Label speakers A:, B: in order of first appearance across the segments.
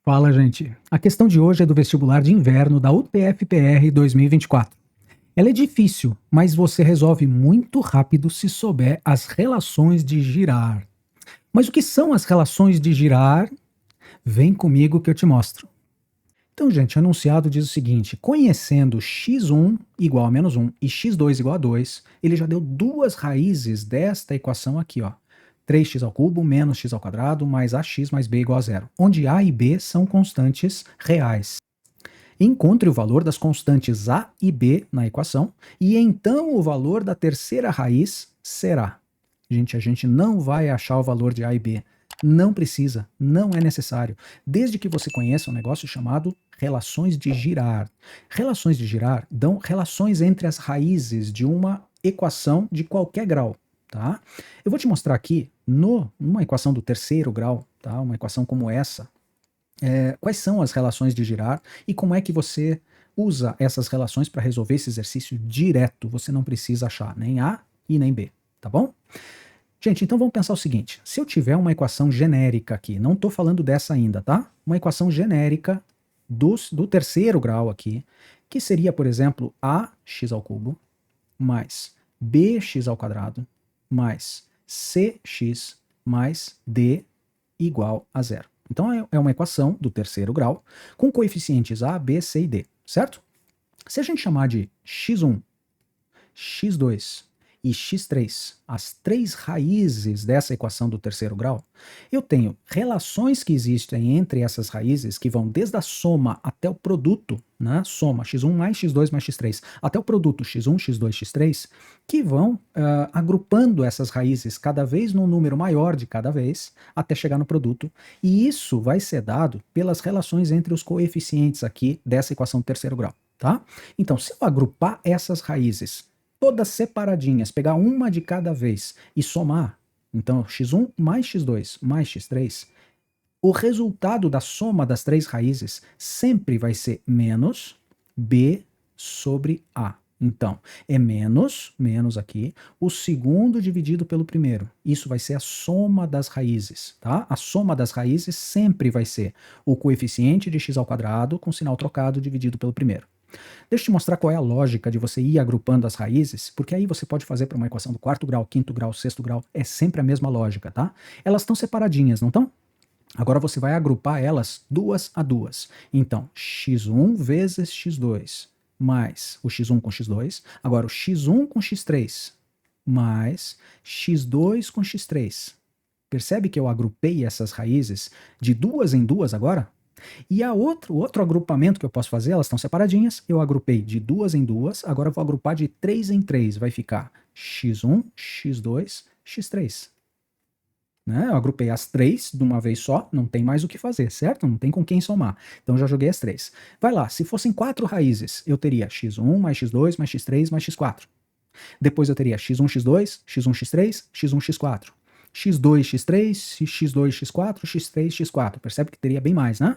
A: Fala, gente. A questão de hoje é do vestibular de inverno da UTF-PR 2024. Ela é difícil, mas você resolve muito rápido se souber as relações de girar. Mas o que são as relações de girar? Vem comigo que eu te mostro. Então, gente, o enunciado diz o seguinte: conhecendo x1 igual a menos 1 e x2 igual a 2, ele já deu duas raízes desta equação aqui, ó. 3x ao cubo menos x ao quadrado mais ax mais b igual a zero, onde a e b são constantes reais. Encontre o valor das constantes a e b na equação e então o valor da terceira raiz será. Gente, a gente não vai achar o valor de a e b. Não precisa, não é necessário. Desde que você conheça um negócio chamado relações de girar. Relações de girar dão relações entre as raízes de uma equação de qualquer grau. Tá? Eu vou te mostrar aqui, numa equação do terceiro grau, tá? Uma equação como essa, quais são as relações de girar e como é que você usa essas relações para resolver esse exercício direto. Você não precisa achar nem A e nem B, tá bom? Gente, então vamos pensar o seguinte: se eu tiver uma equação genérica aqui, não estou falando dessa ainda, tá? Uma equação genérica do terceiro grau aqui, que seria, por exemplo, ax ao cubo mais bx ao quadrado mais cx mais d igual a zero. Então é uma equação do terceiro grau com coeficientes a, b, c e d, certo? Se a gente chamar de x1, x2 e x3, as três raízes dessa equação do terceiro grau, eu tenho relações que existem entre essas raízes que vão desde a soma até o produto, né? Soma x1 mais x2 mais x3, até o produto x1, x2, x3, que vão agrupando essas raízes cada vez num número maior de cada vez, até chegar no produto, e isso vai ser dado pelas relações entre os coeficientes aqui dessa equação do terceiro grau, tá? Então, se eu agrupar essas raízes todas separadinhas, pegar uma de cada vez e somar, então x1 mais x2 mais x3, o resultado da soma das três raízes sempre vai ser menos b sobre a. Então, é menos aqui, o segundo dividido pelo primeiro. Isso vai ser a soma das raízes, tá? A soma das raízes sempre vai ser o coeficiente de x ao quadrado com sinal trocado dividido pelo primeiro. Deixa eu te mostrar qual é a lógica de você ir agrupando as raízes, porque aí você pode fazer para uma equação do quarto grau, quinto grau, sexto grau, é sempre a mesma lógica, tá? Elas estão separadinhas, não estão? Agora você vai agrupar elas duas a duas. Então, x1 vezes x2 mais o x1 com x2, agora o x1 com x3 mais x2 com x3. Percebe que eu agrupei essas raízes de duas em duas agora? E o outro agrupamento que eu posso fazer, elas estão separadinhas, eu agrupei de duas em duas, agora eu vou agrupar de três em três, vai ficar x1, x2, x3. Né? Eu agrupei as três de uma vez só, não tem mais o que fazer, certo? Não tem com quem somar. Então eu já joguei as três. Vai lá, se fossem quatro raízes, eu teria x1 mais x2 mais x3 mais x4. Depois eu teria x1, x2, x1, x3, x1, x4. x2, x3, x2, x4, x3, x4. Percebe que teria bem mais, né?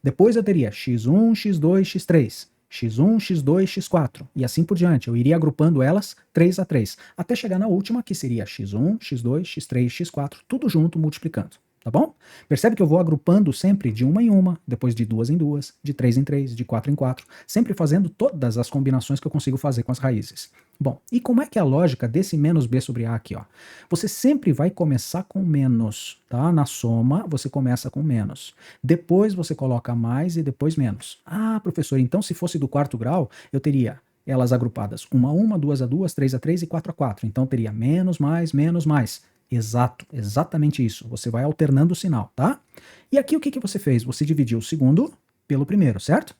A: Depois eu teria x1, x2, x3, x1, x2, x4 e assim por diante. Eu iria agrupando elas 3 a 3, até chegar na última, que seria x1, x2, x3, x4, tudo junto multiplicando. Tá bom? Percebe que eu vou agrupando sempre de uma em uma, depois de duas em duas, de três em três, de quatro em quatro, sempre fazendo todas as combinações que eu consigo fazer com as raízes. Bom, e como é que é a lógica desse menos b sobre a aqui, ó? Você sempre vai começar com menos, tá? Na soma, você começa com menos. Depois você coloca mais e depois menos. Ah, professor, então se fosse do quarto grau, eu teria elas agrupadas 1 a 1, 2 a 2, 3 a 3 e 4 a 4. Então teria menos, mais, menos, mais. Exato, exatamente isso. Você vai alternando o sinal, tá? E aqui o que você fez? Você dividiu o segundo pelo primeiro, certo?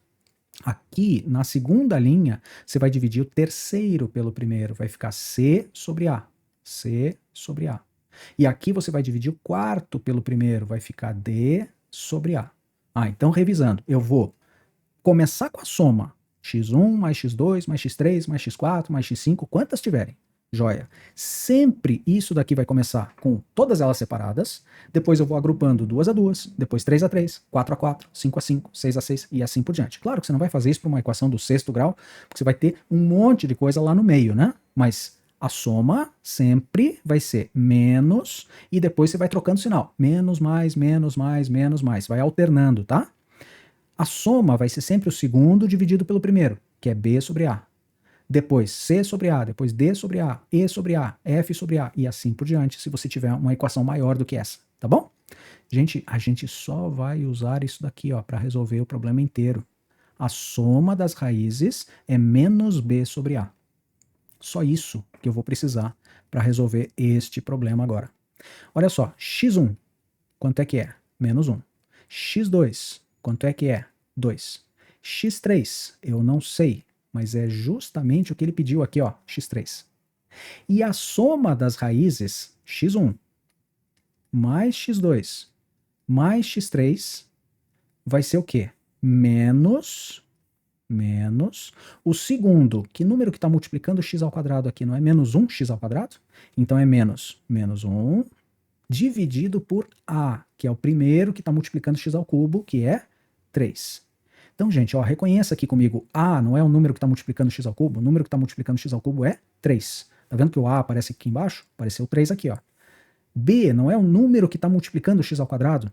A: Aqui, na segunda linha, você vai dividir o terceiro pelo primeiro. Vai ficar C sobre A. C sobre A. E aqui você vai dividir o quarto pelo primeiro. Vai ficar D sobre A. Ah, então revisando, eu vou começar com a soma. x1 mais x2 mais x3 mais x4 mais x5, quantas tiverem. Joia. Sempre isso daqui vai começar com todas elas separadas, depois eu vou agrupando 2 a 2, depois 3 a 3, 4 a 4, 5 a 5, 6 a 6 e assim por diante. Claro que você não vai fazer isso para uma equação do sexto grau, porque você vai ter um monte de coisa lá no meio, né? Mas a soma sempre vai ser menos e depois você vai trocando o sinal. Menos, mais, menos, mais, menos, mais. Vai alternando, tá? A soma vai ser sempre o segundo dividido pelo primeiro, que é b sobre a. Depois C sobre A, depois D sobre A, E sobre A, F sobre A, e assim por diante, se você tiver uma equação maior do que essa, tá bom? Gente, a gente só vai usar isso daqui, ó, para resolver o problema inteiro. A soma das raízes é menos B sobre A. Só isso que eu vou precisar para resolver este problema agora. Olha só, x1, quanto é que é? Menos 1. x2, quanto é que é? 2. x3, eu não sei, mas é justamente o que ele pediu aqui, ó, x3. E a soma das raízes, x1 mais x2 mais x3, vai ser o quê? Menos o segundo. Que número que está multiplicando x ao quadrado aqui? Não é menos 1x ao quadrado? Então é menos 1 dividido por a, que é o primeiro que está multiplicando x ao cubo, que é 3. Então, gente, ó, reconheça aqui comigo, a não é o número que está multiplicando x ao cubo, o número que está multiplicando x ao cubo é 3. Tá vendo que o a aparece aqui embaixo? Apareceu 3 aqui, ó. B não é o número que está multiplicando x ao quadrado.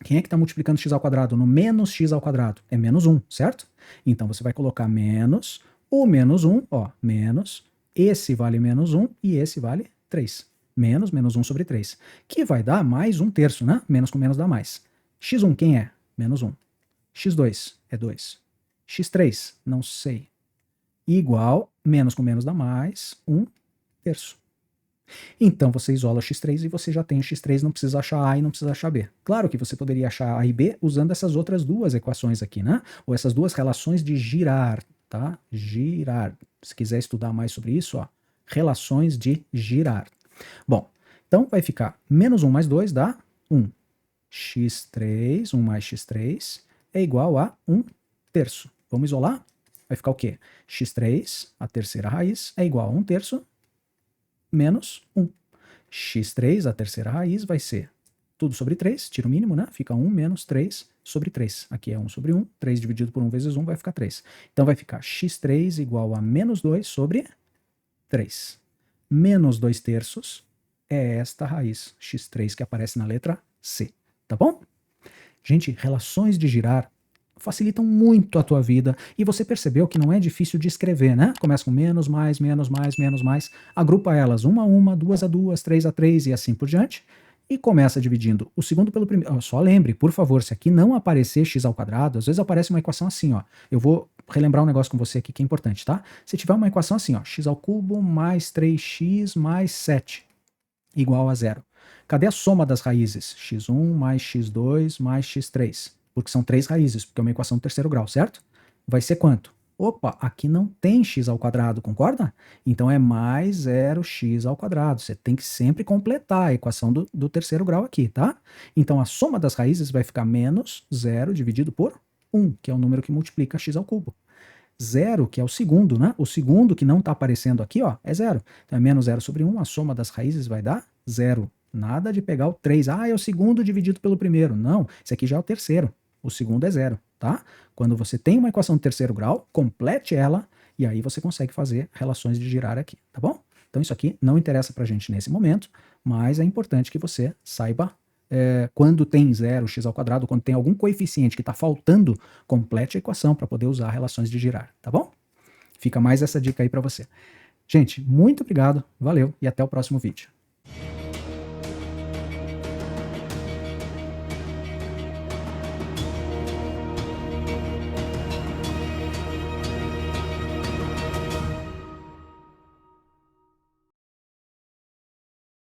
A: Quem é que está multiplicando x ao quadrado no menos x ao quadrado? É menos 1, certo? Então você vai colocar menos o menos 1, ó, menos, esse vale menos 1 e esse vale 3. Menos 1 sobre 3, que vai dar mais 1/3, né? Menos com menos dá mais. x1 quem é? Menos 1. x2 é 2. x3, não sei. Igual, menos com menos dá mais 1/3. Então você isola o x3 e você já tem o x3, não precisa achar A e não precisa achar B. Claro que você poderia achar A e B usando essas outras duas equações aqui, né? Ou essas duas relações de girar, tá? Girar. Se quiser estudar mais sobre isso, ó, relações de girar. Bom, então vai ficar menos 1 mais 2 dá 1. x3, 1 mais x3, é igual a 1/3. Vamos isolar? Vai ficar o quê? x3, a terceira raiz, é igual a 1/3 menos 1. x3, a terceira raiz, vai ser tudo sobre 3, tira o mínimo, né? Fica 1 menos 3 sobre 3. Aqui é 1 sobre 1, 3 dividido por 1 vezes 1 vai ficar 3. Então vai ficar x3 igual a menos 2 sobre 3. Menos 2/3 é esta raiz, x3, que aparece na letra C. Tá bom? Gente, relações de girar facilitam muito a tua vida e você percebeu que não é difícil de escrever, né? Começa com menos, mais, menos, mais, menos, mais, agrupa elas 1 a 1, 2 a 2, 3 a 3 e assim por diante, e começa dividindo o segundo pelo primeiro. Só lembre, por favor, se aqui não aparecer x ao quadrado, às vezes aparece uma equação assim, ó. Eu vou relembrar um negócio com você aqui que é importante, tá? Se tiver uma equação assim, ó, x ao cubo mais 3x mais 7 igual a 0. Cadê a soma das raízes? x1 mais x2 mais x3. Porque são 3 raízes, porque é uma equação do terceiro grau, certo? Vai ser quanto? Opa, aqui não tem x ao quadrado, concorda? Então é mais 0x ao quadrado. Você tem que sempre completar a equação do terceiro grau aqui, tá? Então a soma das raízes vai ficar menos 0 dividido por 1, que é o número que multiplica x ao cubo. 0, que é o segundo, né? O segundo que não está aparecendo aqui, ó, é 0. Então é menos 0 sobre 1, a soma das raízes vai dar 0. Nada de pegar o 3. Ah, é o segundo dividido pelo primeiro. Não, esse aqui já é o terceiro. O segundo é 0, tá? Quando você tem uma equação de terceiro grau, complete ela e aí você consegue fazer relações de girar aqui, tá bom? Então isso aqui não interessa pra gente nesse momento, mas é importante que você saiba quando tem 0, x ao quadrado, quando tem algum coeficiente que está faltando, complete a equação para poder usar relações de girar, tá bom? Fica mais essa dica aí para você. Gente, muito obrigado, valeu e até o próximo vídeo.